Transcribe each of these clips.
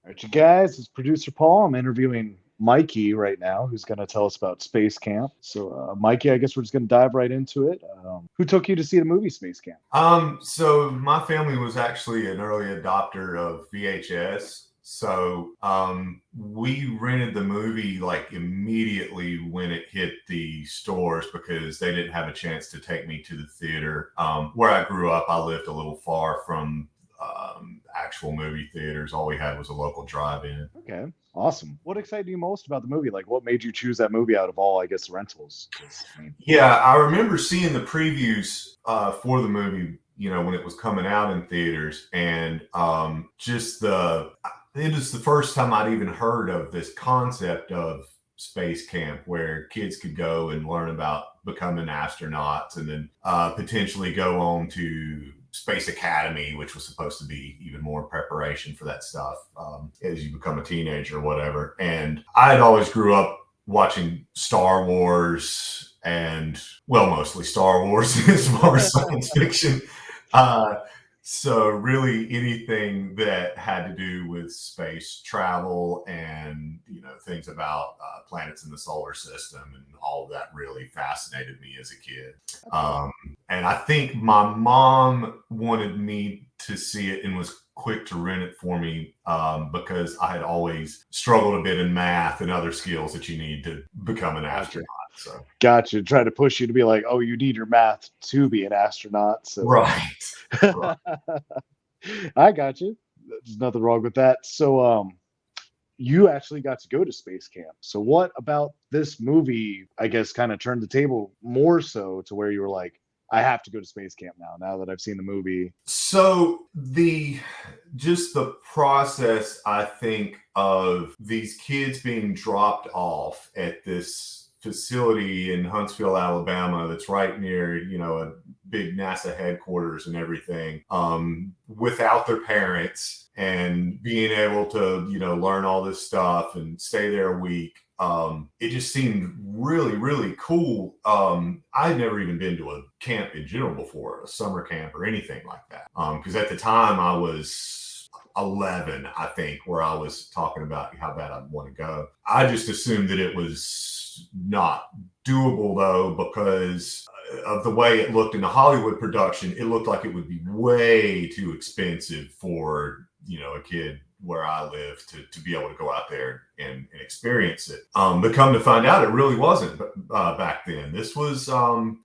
All right, you guys, it's producer Paul. I'm interviewing Mikey right now, who's going to tell us about Space Camp. So, Mikey, I guess we're just going to dive right into it. Who took you to see the movie Space Camp? So my family was actually an early adopter of VHS. So we rented the movie like immediately when it hit the stores because they didn't have a chance to take me to the theater. Where I grew up, I lived a little far from actual movie theaters. All we had was a local drive-in. Okay, awesome. What excited you most about the movie? Like, what made you choose that movie out of all, I guess, rentals? 'Cause, I mean, Yeah, I remember seeing the previews for the movie, when it was coming out in theaters, and it was the first time I'd even heard of this concept of space camp where kids could go and learn about becoming astronauts and then potentially go on to Space Academy, which was supposed to be even more preparation for that stuff as you become a teenager or whatever. And I had always grew up watching Star Wars and, well, mostly Star Wars as far as science fiction. So really anything that had to do with space travel and, things about planets in the solar system and all of that really fascinated me as a kid. And I think my mom wanted me to see it and was quick to rent it for me because I had always struggled a bit in math and other skills that you need to become an astronaut. So gotcha. Try to push you to be like, oh, you need your math to be an astronaut. So, right. I got you. There's nothing wrong with that. So, you actually got to go to space camp. So, what about this movie, I guess, kind of turned the table more so to where you were like, I have to go to space camp now that I've seen the movie? So the process, I think, of these kids being dropped off at this facility in Huntsville, Alabama, that's right near, a big NASA headquarters and everything, without their parents and being able to, learn all this stuff and stay there a week. It just seemed really, really cool. I'd never even been to a camp in general before, a summer camp or anything like that. Because at the time I was 11, I think, where I was talking about how bad I'd want to go. I just assumed that it was not doable though, because of the way it looked in the Hollywood production. It looked like it would be way too expensive for, a kid where I live to be able to go out there and experience it. But come to find out, it really wasn't back then. This was, I'm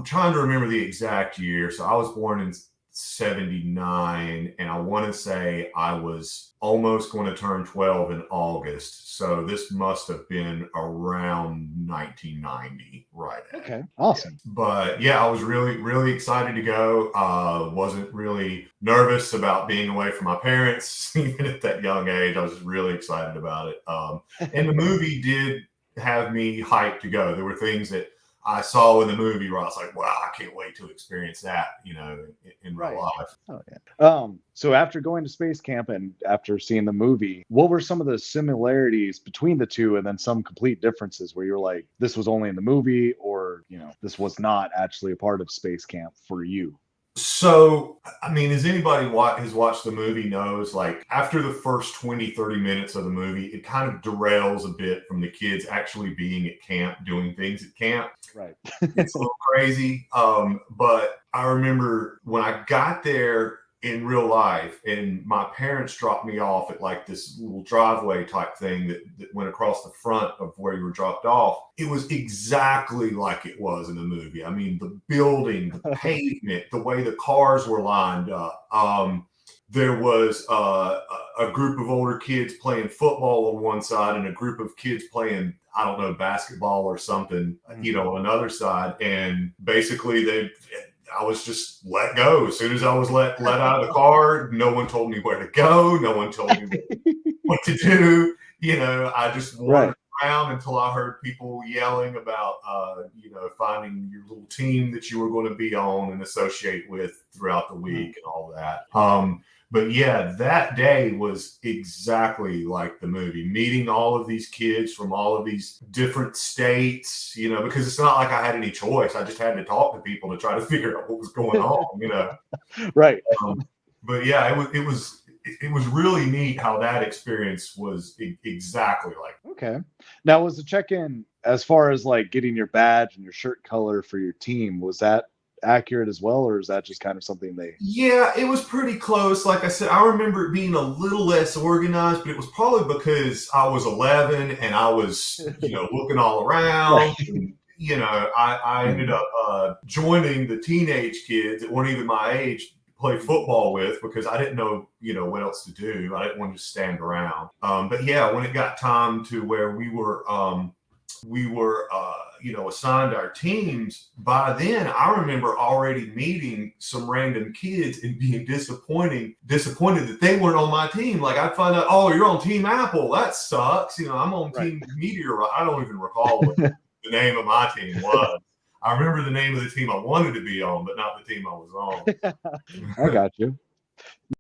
trying to remember the exact year. So I was born in 79, and I want to say I was almost going to turn 12 in August. So this must have been around 1990, right? Okay, awesome. But yeah, I was really, really excited to go. Wasn't really nervous about being away from my parents, even at that young age. I was really excited about it. And the movie did have me hyped to go. There were things that I saw in the movie where I was like, wow, I can't wait to experience that, in real life. Oh yeah. So after going to space camp and after seeing the movie, what were some of the similarities between the two and then some complete differences where you're like, this was only in the movie or, this was not actually a part of space camp for you? So, I mean, as anybody has watched the movie knows, like after the first 20, 30 minutes of the movie, it kind of derails a bit from the kids actually being at camp, doing things at camp. Right. It's a little crazy. But I remember when I got there in real life and my parents dropped me off at like this little driveway type thing that went across the front of where you were dropped off. It was exactly like it was in the movie. I mean, the building, the pavement, the way the cars were lined up. There was a group of older kids playing football on one side and a group of kids playing, I don't know, basketball or something, on another side. And basically I was just let go. As soon as I was let out of the car, no one told me where to go. No one told me what to do. I just wandered around until I heard people yelling about, finding your little team that you were going to be on and associate with throughout the week and all that. But yeah, that day was exactly like the movie, meeting all of these kids from all of these different states, because it's not like I had any choice. I just had to talk to people to try to figure out what was going on, Right. But yeah, it it was really neat how that experience was exactly like. Okay. Now, was the check-in as far as like getting your badge and your shirt color for your team, was that accurate as well, or is that just kind of something they? Yeah, it was pretty close. Like I said, I remember it being a little less organized, but it was probably because I was 11 and I was, looking all around. Right. And, I ended up joining the teenage kids that weren't even my age to play football with because I didn't know, what else to do. I didn't want to just stand around. But yeah, when it got time to where we were assigned our teams, by then I remember already meeting some random kids and being disappointed that they weren't on my team. Like I'd find out, oh, you're on Team Apple. That sucks. I'm on Right. Team Meteorite. I don't even recall what the name of my team was. I remember the name of the team I wanted to be on, but not the team I was on. I got you.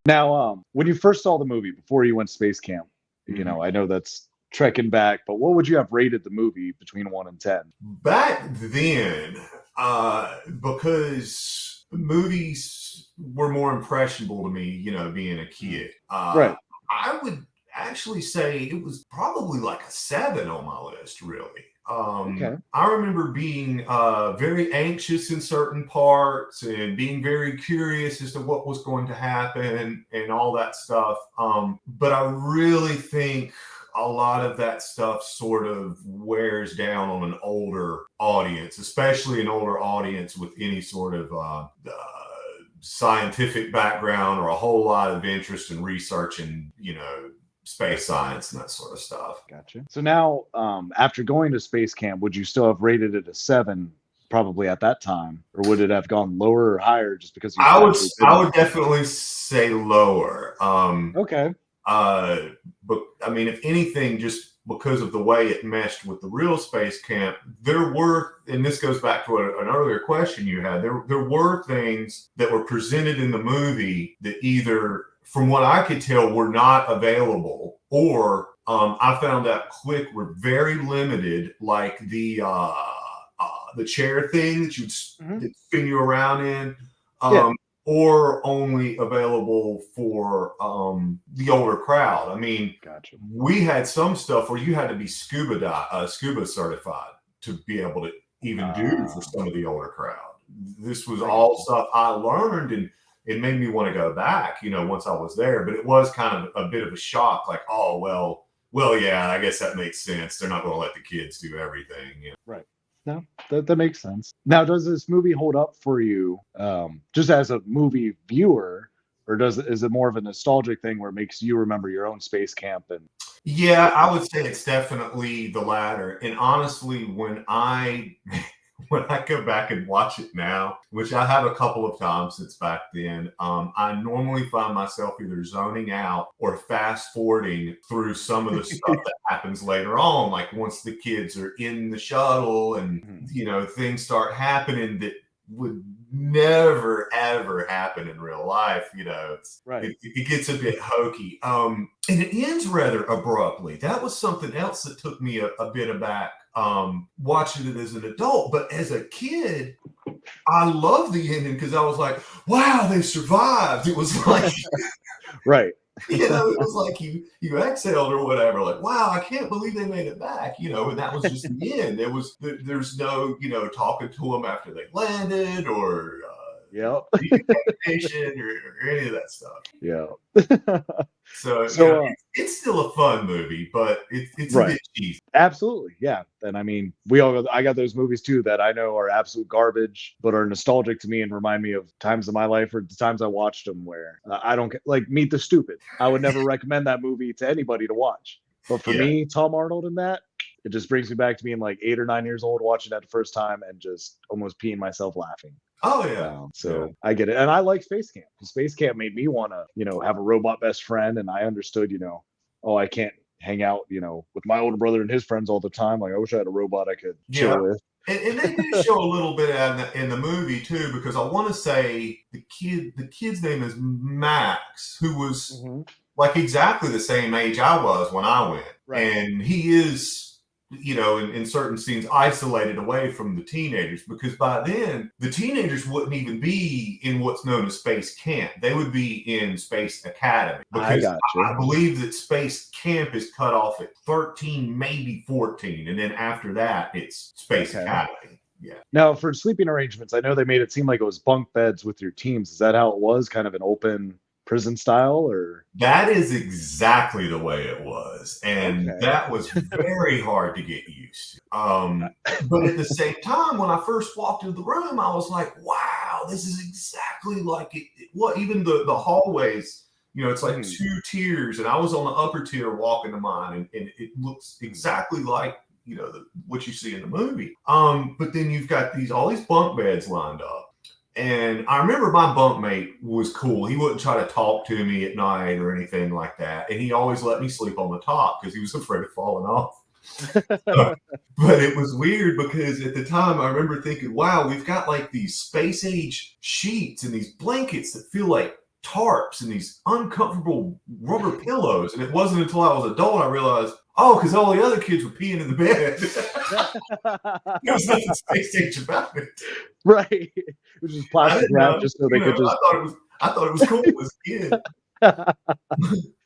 Now, when you first saw the movie before you went space camp, I know that's trekking back, but what would you have rated the movie between 1 and 10? Back then, because movies were more impressionable to me, being a kid, Right. I would actually say it was probably like a 7 on my list, really. Okay. I remember being very anxious in certain parts and being very curious as to what was going to happen and all that stuff. But I really think a lot of that stuff sort of wears down on an older audience, especially an older audience with any sort of scientific background or a whole lot of interest in research and, space science and that sort of stuff. Gotcha. So now, after going to space camp, would you still have rated it a 7 probably at that time, or would it have gone lower or higher just because you? I would definitely say lower. Okay. But I mean, if anything, just because of the way it meshed with the real space camp, there were, and this goes back to an earlier question you had, there were things that were presented in the movie that either, from what I could tell, were not available, or I found out quick were very limited, like the chair thing that you'd spin you around in. Or only available for the older crowd. I mean, Gotcha. We had some stuff where you had to be scuba certified to be able to even do for some of the older crowd. This was all stuff I learned, and it made me want to go back, once I was there. But it was kind of a bit of a shock, like, oh, well, yeah, I guess that makes sense. They're not going to let the kids do everything. Right. No, that makes sense. Now, does this movie hold up for you just as a movie viewer, or is it more of a nostalgic thing where it makes you remember your own space camp? And yeah, I would say it's definitely the latter. And honestly, when I go back and watch it now, which I have a couple of times since back then, I normally find myself either zoning out or fast forwarding through some of the stuff that happens later on. Like once the kids are in the shuttle and, things start happening that would never, ever happen in real life. Right. It gets a bit hokey. And it ends rather abruptly. That was something else that took me a bit aback. Watching it as an adult, but as a kid, I loved the ending because I was like, wow, they survived. It was like, right. it was like you exhaled or whatever, like, wow, I can't believe they made it back, and that was just the end. There's no, talking to them after they landed or communication or any of that stuff. Yeah. So it's still a fun movie, but it's a bit cheesy. Absolutely. Yeah. And I mean, I got those movies too that I know are absolute garbage, but are nostalgic to me and remind me of times in my life or the times I watched them where I don't like Meet the Stupid. I would never recommend that movie to anybody to watch. But for me, Tom Arnold in that, it just brings me back to being like 8 or 9 years old watching that the first time and just almost peeing myself laughing. Oh yeah. I get it. And I like Space Camp because Space Camp made me want to, have a robot best friend. And I understood, I can't hang out, with my older brother and his friends all the time. Like I wish I had a robot I could chill with. And they do show a little bit in the movie too, because I want to say the kid's name is Max, who was like exactly the same age I was when I went. Right. And he is you know, in certain scenes, isolated away from the teenagers, because by then the teenagers wouldn't even be in what's known as space camp. They would be in Space Academy, I because gotcha. I believe that space camp is cut off at 13, maybe 14. And then after that, it's Space Okay. Academy. Yeah. Now, for sleeping arrangements, I know they made it seem like it was bunk beds with your teams. Is that how it was? Kind of an open prison style, or? That is exactly the way it was. And Okay. that was very hard to get used to. But at the same time, when I first walked into the room, I was like, wow, this is exactly like it. What, even the hallways, you know, it's like two tiers, and I was on the upper tier walking to mine, and it looks exactly like, you know, what you see in the movie. But then you've got all these bunk beds lined up. And I remember my bunkmate was cool. He wouldn't try to talk to me at night or anything like that. And he always let me sleep on the top because he was afraid of falling off. But it was weird because at the time I remember thinking, wow, we've got like these space age sheets and these blankets that feel like tarps and these uncomfortable rubber pillows. And it wasn't until I was an adult I realized, oh, because all the other kids were peeing in the bed. There was nothing space age about it. Right. It was just plastic wrap just so they could just. I thought it was cool as a kid.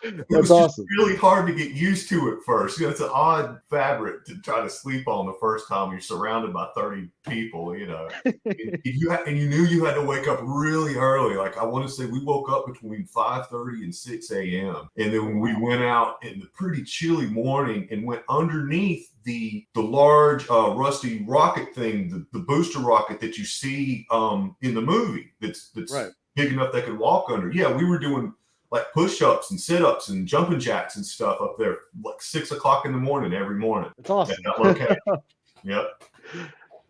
It was awesome. Just really hard to get used to at first. You know, it's an odd fabric to try to sleep on the first time you're surrounded by 30 people, you know. and you knew you had to wake up really early. Like I want to say we woke up between 5:30 and 6 a.m. And then we went out in the pretty chilly morning and went underneath the large rusty rocket thing, the booster rocket that you see in the movie that's right. Big enough they could walk under. Yeah, we were doing like push-ups and sit-ups and jumping jacks and stuff up there like 6 o'clock in the morning every morning. It's awesome. Yep.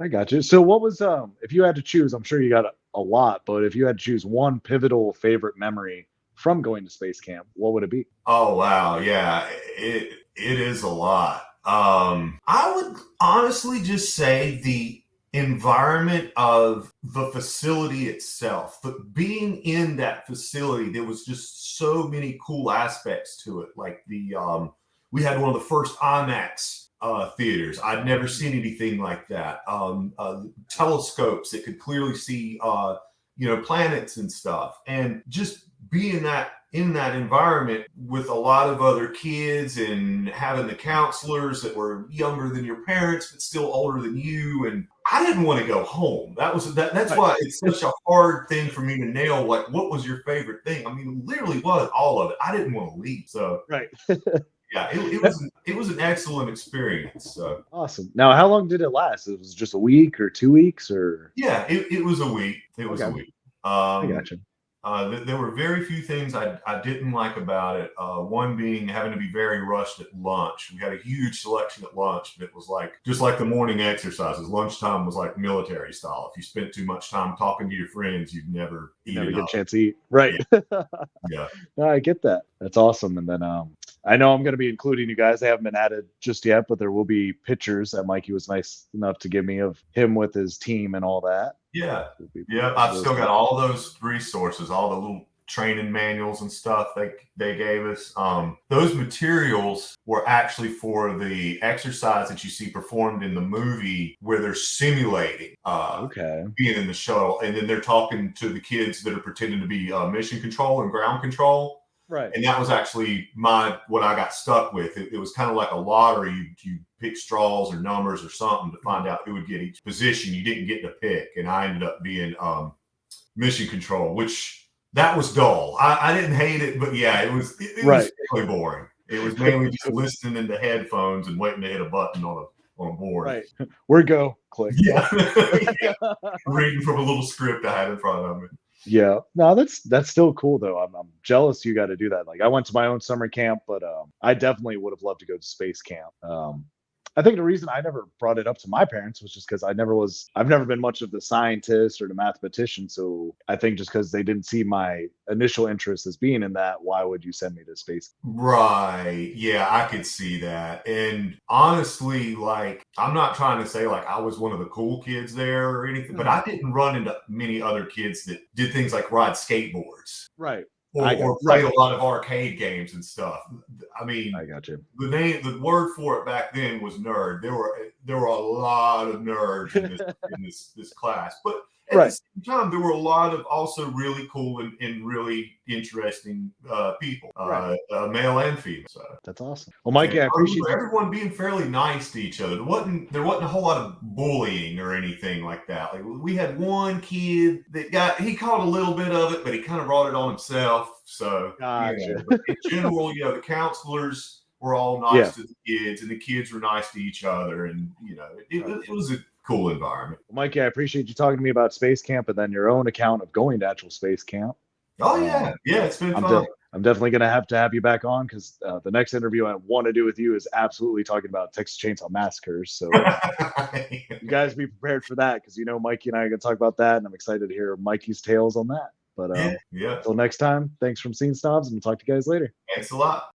I got you. So what was if you had to choose, I'm sure you got a lot, but if you had to choose one pivotal favorite memory from going to space camp, what would it be? Oh wow, yeah. It is a lot. I would honestly just say the environment of the facility itself, but being in that facility, there was just so many cool aspects to it. Like we had one of the first IMAX theaters. I'd never seen anything like that. Telescopes that could clearly see planets and stuff, and just being in that environment with a lot of other kids and having the counselors that were younger than your parents but still older than you. And I didn't want to go home. That's why it's such a hard thing for me to nail. Like, what was your favorite thing? I mean, it literally was all of it. I didn't want to leave. So right. Yeah, it was an excellent experience. So. Awesome. Now, how long did it last? It was just a week or 2 weeks, or? Yeah, it was a week. It was a week. I gotcha. There were very few things I didn't like about it. One being having to be very rushed at lunch. We had a huge selection at lunch, but it was like just like the morning exercises. Lunchtime was like military style. If you spent too much time talking to your friends, you'd never get a chance to eat. Right. Yeah. No, I get that. That's awesome. And then I know I'm going to be including you guys. They haven't been added just yet, but there will be pictures that Mikey was nice enough to give me of him with his team and all that. Yeah. Yeah. I've still got all those resources, all the little training manuals and stuff they gave us. Those materials were actually for the exercise that you see performed in the movie where they're simulating being in the shuttle. And then they're talking to the kids that are pretending to be mission control and ground control. Right. And that was actually what I got stuck with. It was kind of like a lottery. You pick straws or numbers or something to find out who would get each position. You didn't get to pick. And I ended up being mission control, which that was dull. I didn't hate it, but yeah, it was really boring. It was mainly just listening into headphones and waiting to hit a button on a board. Right. Where go? Click. Yeah. Yeah. Reading from a little script I had in front of me. Yeah, no, that's still cool though. I'm jealous you got to do that. Like I went to my own summer camp, but I definitely would have loved to go to space camp. I think the reason I never brought it up to my parents was just because I've never been much of the scientist or the mathematician. So I think just because they didn't see my initial interest as being in that, why would you send me to space? Right. Yeah, I could see that. And honestly, like, I'm not trying to say like I was one of the cool kids there or anything, but I didn't run into many other kids that did things like ride skateboards. Right. or played a lot of arcade games and stuff. I mean, I got you. The word for it back then was nerd. There were a lot of nerds in this class, but at the same time, there were a lot of also really cool and really interesting people, male and female. So that's awesome. Well, Mikey, I appreciate everyone being fairly nice to each other. There wasn't a whole lot of bullying or anything like that. Like, we had one kid that he caught a little bit of it, but he kind of brought it on himself. So gotcha. But in general, the counselors were all nice to the kids, and the kids were nice to each other, and it was a cool environment. Well, Mikey, I appreciate you talking to me about space camp and then your own account of going to actual space camp. Oh yeah, it's been fun. I'm definitely going to have you back on, because the next interview I want to do with you is absolutely talking about Texas Chainsaw Massacres. So you guys be prepared for that, because Mikey and I are going to talk about that, and I'm excited to hear Mikey's tales on that. But until next time, thanks from Scene Snobs, and we'll talk to you guys later. Thanks a lot.